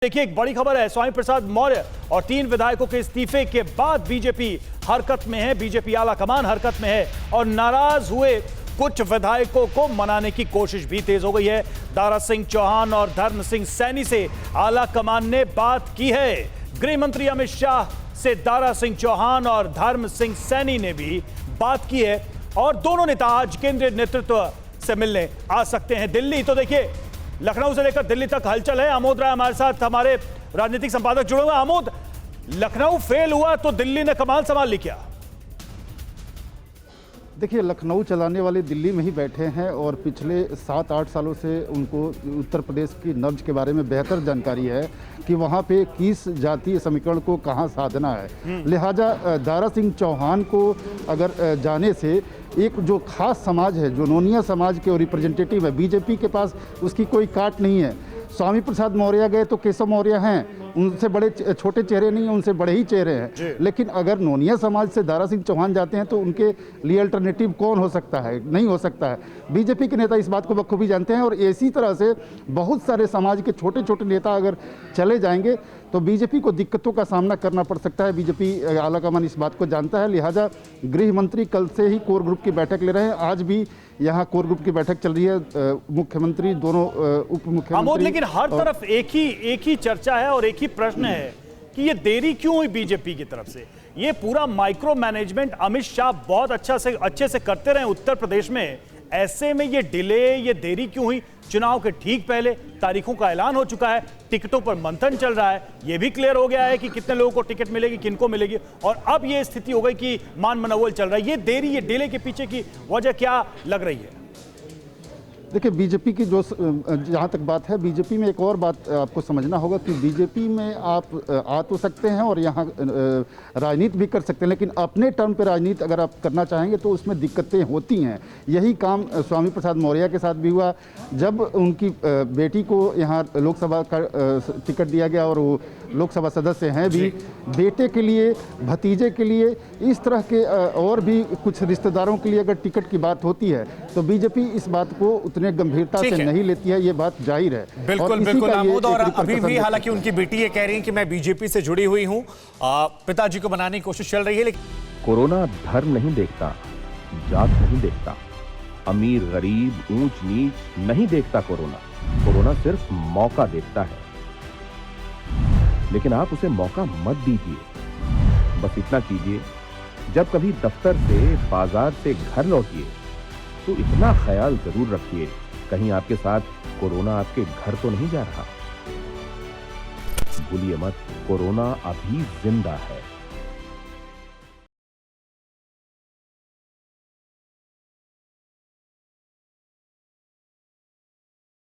देखिए, एक बड़ी खबर है। स्वामी प्रसाद मौर्य और 3 विधायकों के इस्तीफे के बाद बीजेपी हरकत में है। बीजेपी आला कमान हरकत में है और नाराज हुए कुछ विधायकों को मनाने की कोशिश भी तेज हो गई है। दारा सिंह चौहान और धर्म सिंह सैनी से आला कमान ने बात की है। गृह मंत्री अमित शाह से दारा सिंह चौहान और धर्म सिंह सैनी ने भी बात की है और दोनों नेता आज केंद्रीय नेतृत्व से मिलने आ सकते हैं दिल्ली। तो देखिए, लखनऊ से लेकर दिल्ली तक हलचल है। आमोद राय हमारे साथ, हमारे राजनीतिक संपादक जुड़े हुए। आमोद, लखनऊ फेल हुआ तो दिल्ली ने कमान संभाल ली क्या? देखिए, लखनऊ चलाने वाले दिल्ली में ही बैठे हैं और पिछले 7-8 सालों से उनको उत्तर प्रदेश की नब्ज के बारे में बेहतर जानकारी है कि वहाँ पे किस जातीय समीकरण को कहाँ साधना है। लिहाजा दारा सिंह चौहान को अगर जाने से एक जो खास समाज है, जो नोनिया समाज के रिप्रेजेंटेटिव है, बीजेपी के पास उसकी कोई काट नहीं है। स्वामी प्रसाद मौर्य गए तो केशव मौर्य हैं, उनसे बड़े छोटे चेहरे नहीं हैं, उनसे बड़े ही चेहरे हैं। लेकिन अगर नोनिया समाज से दारा सिंह चौहान जाते हैं तो उनके लिए अल्टरनेटिव कौन हो सकता है? नहीं हो सकता है। बीजेपी के नेता इस बात को बखूबी जानते हैं और इसी तरह से बहुत सारे समाज के छोटे छोटे नेता अगर चले जाएंगे तो बीजेपी को दिक्कतों का सामना करना पड़ सकता है। बीजेपी आलाकमान इस बात को जानता है। लिहाजा गृह मंत्री कल से ही कोर ग्रुप की बैठक ले रहे हैं। आज भी यहाँ कोर ग्रुप की बैठक चल रही है। मुख्यमंत्री, दोनों उप मुख्यमंत्री, लेकिन हर तरफ एक ही चर्चा है और एक ही प्रश्न है कि ये देरी क्यों हुई बीजेपी की तरफ से। ये पूरा माइक्रो मैनेजमेंट अमित शाह बहुत अच्छे से करते रहे उत्तर प्रदेश में। ऐसे में ये डिले, ये देरी क्यों हुई? चुनाव के ठीक पहले तारीखों का ऐलान हो चुका है, टिकटों पर मंथन चल रहा है, ये भी क्लियर हो गया है कि कितने लोगों को टिकट मिलेगी, किनको मिलेगी, और अब ये स्थिति हो गई कि मान मनोवल चल रहा है। ये देरी, ये डिले के पीछे की वजह क्या लग रही है? देखिए, बीजेपी की जो जहाँ तक बात है, बीजेपी में एक और बात आपको समझना होगा कि बीजेपी में आप आ तो सकते हैं और यहाँ राजनीति भी कर सकते हैं, लेकिन अपने टर्म पे राजनीति अगर आप करना चाहेंगे तो उसमें दिक्कतें होती हैं। यही काम स्वामी प्रसाद मौर्य के साथ भी हुआ। जब उनकी बेटी को यहाँ लोकसभा का टिकट दिया गया और वो लोकसभा सदस्य हैं भी, बेटे के लिए, भतीजे के लिए, इस तरह के और भी कुछ रिश्तेदारों के लिए अगर टिकट की बात होती है तो बीजेपी इस बात को उतने गंभीरता से नहीं लेती है। ये बात जाहिर है। बिल्कुल बिल्कुल आमोद, और अभी भी हालांकि उनकी बेटी ये कह रही है कि मैं बीजेपी से जुड़ी हुई हूं, पिताजी को बनाने की कोशिश चल रही है। लेकिन कोरोना धर्म नहीं देखता, जात नहीं देखता, अमीर गरीब ऊंच नीच नहीं देखता। कोरोना सिर्फ मौका देखता है, लेकिन आप उसे मौका मत दीजिए। बस इतना कीजिए, जब कभी दफ्तर से, बाजार से घर लौटिए तो इतना ख्याल जरूर रखिए कहीं आपके साथ कोरोना आपके घर तो नहीं जा रहा। भूलिए मत, कोरोना अभी जिंदा है।